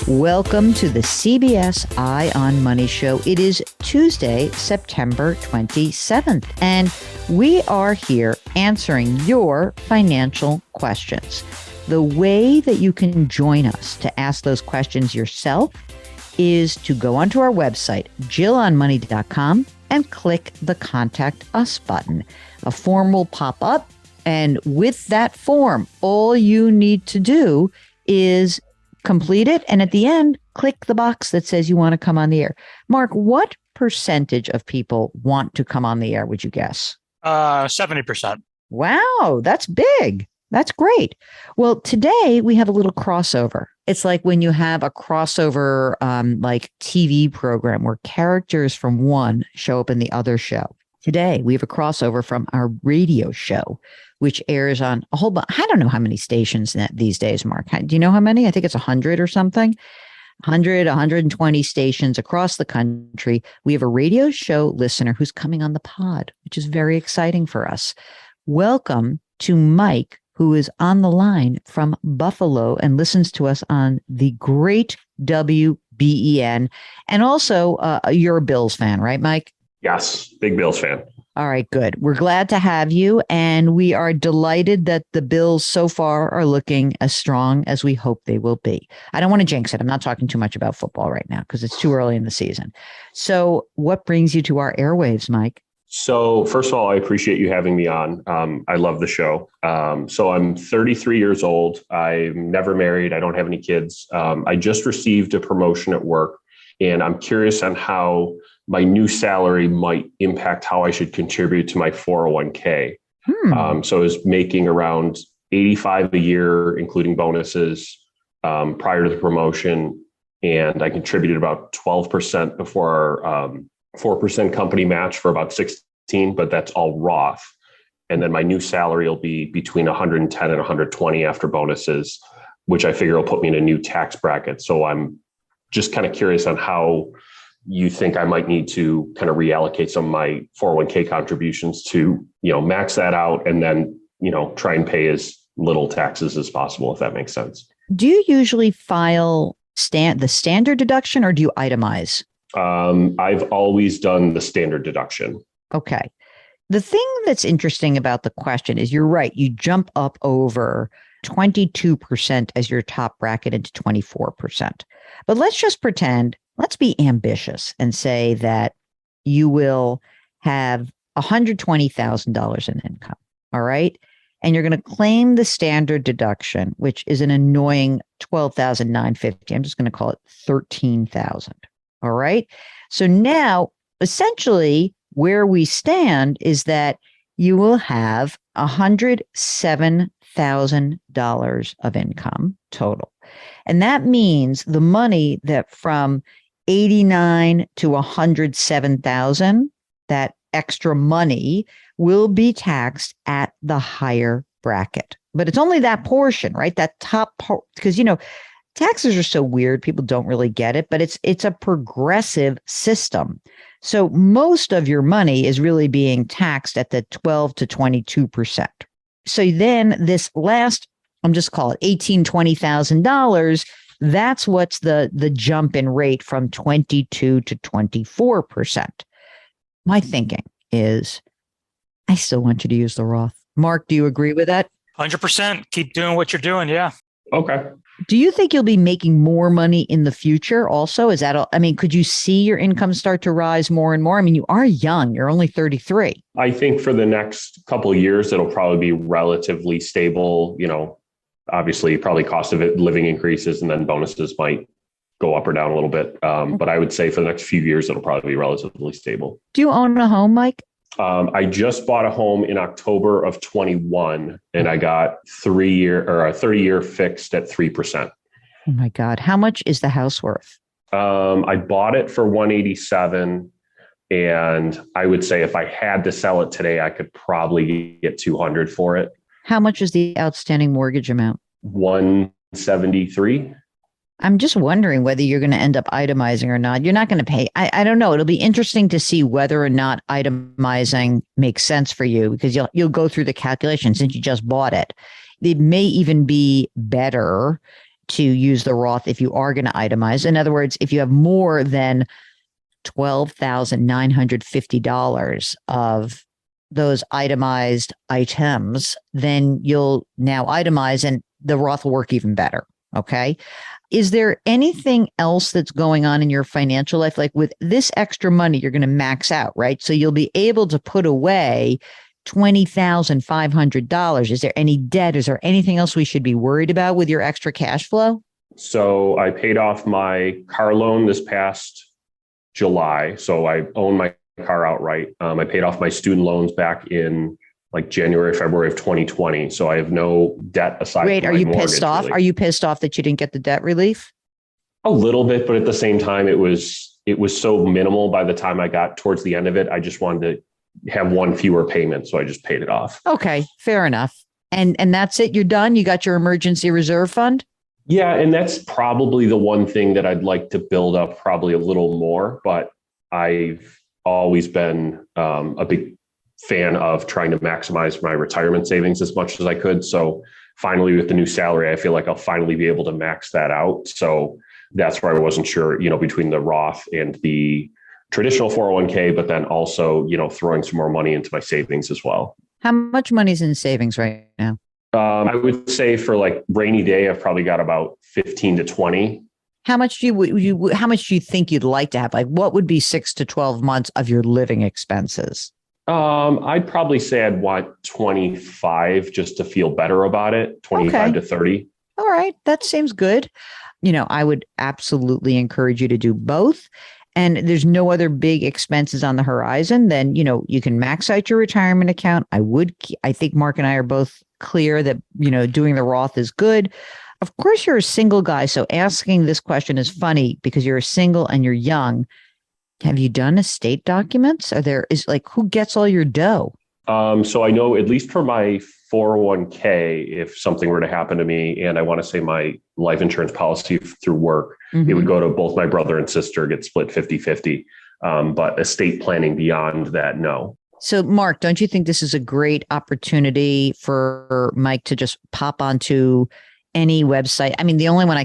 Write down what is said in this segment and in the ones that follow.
Welcome to the CBS Eye on Money show. It is Tuesday, September 27th, and we are here answering your financial questions. The way that you can join us to ask those questions yourself is to go onto our website, jillonmoney.com, and click the Contact Us button. A form will pop up, and with that form, all you need to do is complete it, and at the end, click the box that says you want to come on the air. Mark, what percentage of people want to come on the air, would you guess? 70%. Wow, that's big. That's great. Well, today we have a little crossover. It's like when you have a crossover like TV program where characters from one show up in the other show. Today we have a crossover from our radio show, which airs on a whole bunch. I don't know how many stations these days, Mark. Do you know how many? I think it's 100 or something. 100, 120 stations across the country. We have a radio show listener who's coming on the pod, which is very exciting for us. Welcome to Mike, who is on the line from Buffalo and listens to us on the great WBEN. And also, you're a Bills fan, right, Mike? Yes, big Bills fan. All right, good. We're glad to have you. And we are delighted that the Bills so far are looking as strong as we hope they will be. I don't want to jinx it. I'm not talking too much about football right now because it's too early in the season. So what brings you to our airwaves, Mike? So first of all, I appreciate you having me on. I love the show. So I'm 33 years old. I'm never married. I don't have any kids. I just received a promotion at work, and I'm curious on how my new salary might impact how I should contribute to my 401k. So I was making around 85 a year, including bonuses, prior to the promotion. And I contributed about 12% before our 4% company match for about 16, but that's all Roth. And then my new salary will be between 110 and 120 after bonuses, which I figure will put me in a new tax bracket. So I'm just kind of curious on how you think I might need to kind of reallocate some of my 401k contributions to, max that out and then, try and pay as little taxes as possible, if that makes sense. Do you usually file the standard deduction or do you itemize? I've always done the standard deduction. Okay. The thing that's interesting about the question is you're right. You jump up over 22% as your top bracket into 24%. But let's just pretend, let's be ambitious and say that you will have $120,000 in income. All right. And you're going to claim the standard deduction, which is an annoying $12,950. I'm just going to call it $13,000. All right. So now, essentially, where we stand is that you will have $107,000 of income total. And that means the money that from 89 to 107,000, that extra money will be taxed at the higher bracket. But it's only that portion, right? That top part, because, taxes are so weird. People don't really get it, but it's a progressive system. So most of your money is really being taxed at the 12 to 22%. So then this last, I'm just call it $20,000. That's what's the jump in rate from 22 to 24%. My thinking is I still want you to use the Roth. Mark, do you agree with that? 100%. Keep doing what you're doing. Yeah. Okay. Do you think you'll be making more money in the future also? Is that, could you see your income start to rise more and more? You are young. You're only 33. I think for the next couple of years, it'll probably be relatively stable. Obviously probably cost of living increases and then bonuses might go up or down a little bit. But I would say for the next few years, it'll probably be relatively stable. Do you own a home, Mike? I just bought a home in October of 21 and I got 30-year fixed at 3%. Oh my God. How much is the house worth? I bought it for 187 and I would say if I had to sell it today, I could probably get 200 for it. How much is the outstanding mortgage amount? 173. I'm just wondering whether you're going to end up itemizing or not. You're not going to pay. I don't know. It'll be interesting to see whether or not itemizing makes sense for you because you'll go through the calculation since you just bought it. It may even be better to use the Roth if you are going to itemize. In other words, if you have more than $12,950 of those itemized items, then you'll now itemize and the Roth will work even better. Okay. Is there anything else that's going on in your financial life? Like with this extra money, you're going to max out, right? So you'll be able to put away $20,500. Is there any debt? Is there anything else we should be worried about with your extra cash flow? So I paid off my car loan this past July. So I own my car outright. I paid off my student loans back in like January, February of 2020. So I have no debt aside. Wait, from are my you mortgage, pissed off? really. Are you pissed off that you didn't get the debt relief? A little bit, but at the same time, it was so minimal by the time I got towards the end of it. I just wanted to have one fewer payment. So I just paid it off. Okay, fair enough. And that's it. You're done. You got your emergency reserve fund? Yeah. And that's probably the one thing that I'd like to build up probably a little more, but I've always been a big fan of trying to maximize my retirement savings as much as I could. So finally, with the new salary, I feel like I'll finally be able to max that out. So that's where I wasn't sure, between the Roth and the traditional 401k, but then also, throwing some more money into my savings as well. How much money's in savings right now? I would say for like rainy day, I've probably got about 15 to 20. How much do you think you'd like to have? Like what would be 6 to 12 months of your living expenses? I'd probably say I'd want 25 just to feel better about it, 25 to 30. All right. That seems good. I would absolutely encourage you to do both. And there's no other big expenses on the horizon, then, you can max out your retirement account. I think Mark and I are both clear that, doing the Roth is good. Of course, you're a single guy. So asking this question is funny because you're single and you're young. Have you done estate documents? Who gets all your dough? So I know at least for my 401k, if something were to happen to me and I want to say my life insurance policy through work, it would go to both my brother and sister, get split 50-50. But estate planning beyond that, no. So Mark, don't you think this is a great opportunity for Mike to just pop onto any website? I mean, the only one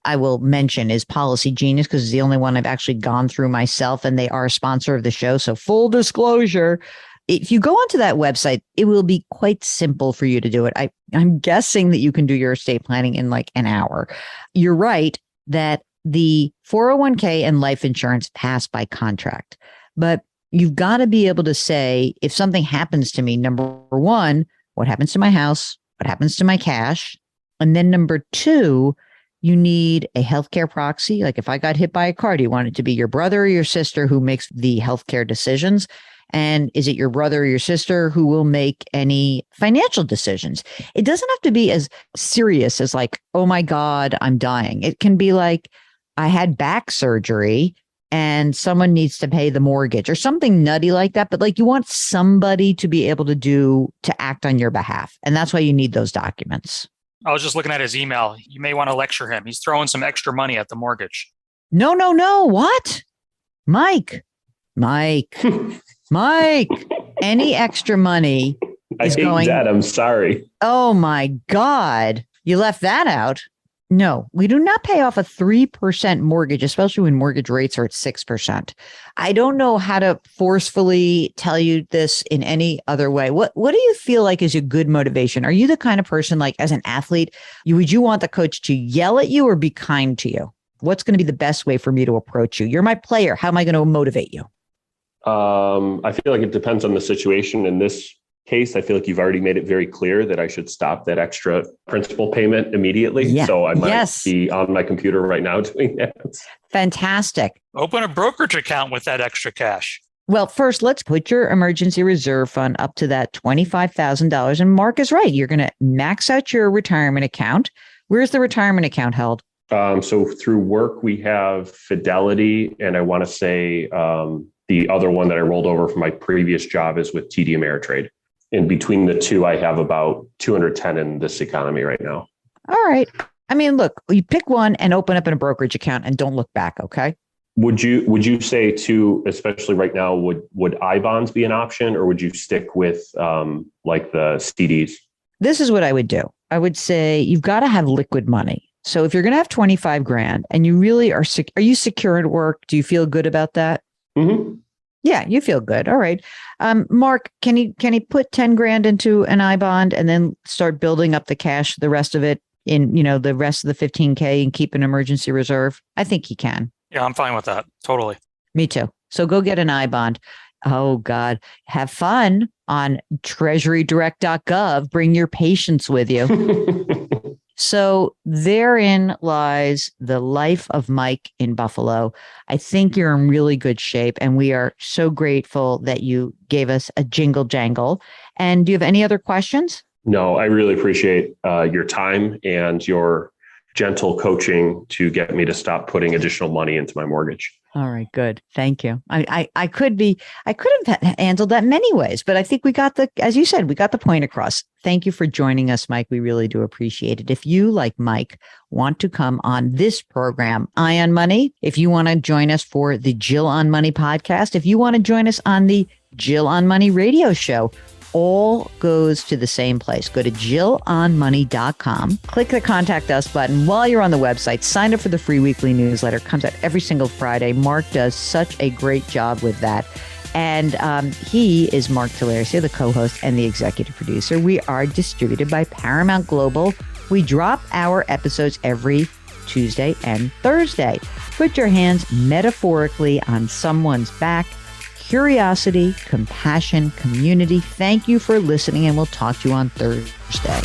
I will mention is Policy Genius because it's the only one I've actually gone through myself and they are a sponsor of the show. So full disclosure, if you go onto that website, it will be quite simple for you to do it. I'm guessing that you can do your estate planning in like an hour. You're right that the 401k and life insurance pass by contract, but you've got to be able to say, if something happens to me, number one, what happens to my house? What happens to my cash? And then number two, you need a healthcare proxy. Like if I got hit by a car, do you want it to be your brother or your sister who makes the healthcare decisions? And is it your brother or your sister who will make any financial decisions? It doesn't have to be as serious as like, oh my God, I'm dying. It can be like, I had back surgery and someone needs to pay the mortgage or something nutty like that. But like you want somebody to be able to act on your behalf. And that's why you need those documents. I was just looking at his email. You may want to lecture him. He's throwing some extra money at the mortgage. No. What? Mike, any extra money is going. That. I'm sorry. Oh my God. You left that out. No, we do not pay off a 3% mortgage, especially when mortgage rates are at 6%. I don't know how to forcefully tell you this in any other way. What do you feel like is a good motivation? Are you the kind of person, like as an athlete, would you want the coach to yell at you or be kind to you? What's going to be the best way for me to approach you? You're my player. How am I going to motivate you? I feel like it depends on the situation. In this case, I feel like you've already made it very clear that I should stop that extra principal payment immediately. Yeah. So I might be on my computer right now doing that. Fantastic. Open a brokerage account with that extra cash. Well, first, let's put your emergency reserve fund up to that $25,000. And Mark is right. You're going to max out your retirement account. Where's the retirement account held? So through work, we have Fidelity. And I want to say the other one that I rolled over from my previous job is with TD Ameritrade. In between the two, I have about 210 in this economy right now. All right. I mean, look, you pick one and open up in a brokerage account and don't look back. Okay. Would you say too, especially right now, would I bonds be an option, or would you stick with like the CDs? This is what I would do. I would say you've got to have liquid money. So if you're going to have 25 grand and you really are you secure at work? Do you feel good about that? Mm-hmm. Yeah, you feel good. All right. Mark, can he put 10 grand into an I bond and then start building up the cash, the rest of it in, the rest of the 15K and keep an emergency reserve? I think he can. Yeah, I'm fine with that. Totally. Me too. So go get an I bond. Oh God, have fun on treasurydirect.gov. Bring your patients with you. So therein lies the life of Mike in Buffalo. I think you're in really good shape, and we are so grateful that you gave us a jingle jangle. And do you have any other questions? No, I really appreciate your time and your gentle coaching to get me to stop putting additional money into my mortgage. All right, good. Thank you. I could have handled that many ways, but I think as you said, we got the point across. Thank you for joining us, Mike. We really do appreciate it. If you, like Mike, want to come on this program, Eye on Money, if you want to join us for the Jill on Money podcast, if you want to join us on the Jill on Money radio show, all goes to the same place. Go to jillonmoney.com, click the contact us button. While you're on the website, sign up for the free weekly newsletter. It comes out every single Friday. Mark does such a great job with that. And he is Mark Tularia, the co-host and the executive producer. We are distributed by Paramount Global. We drop our episodes every Tuesday and Thursday. Put your hands metaphorically on someone's back. Curiosity, compassion, community. Thank you for listening, and we'll talk to you on Thursday.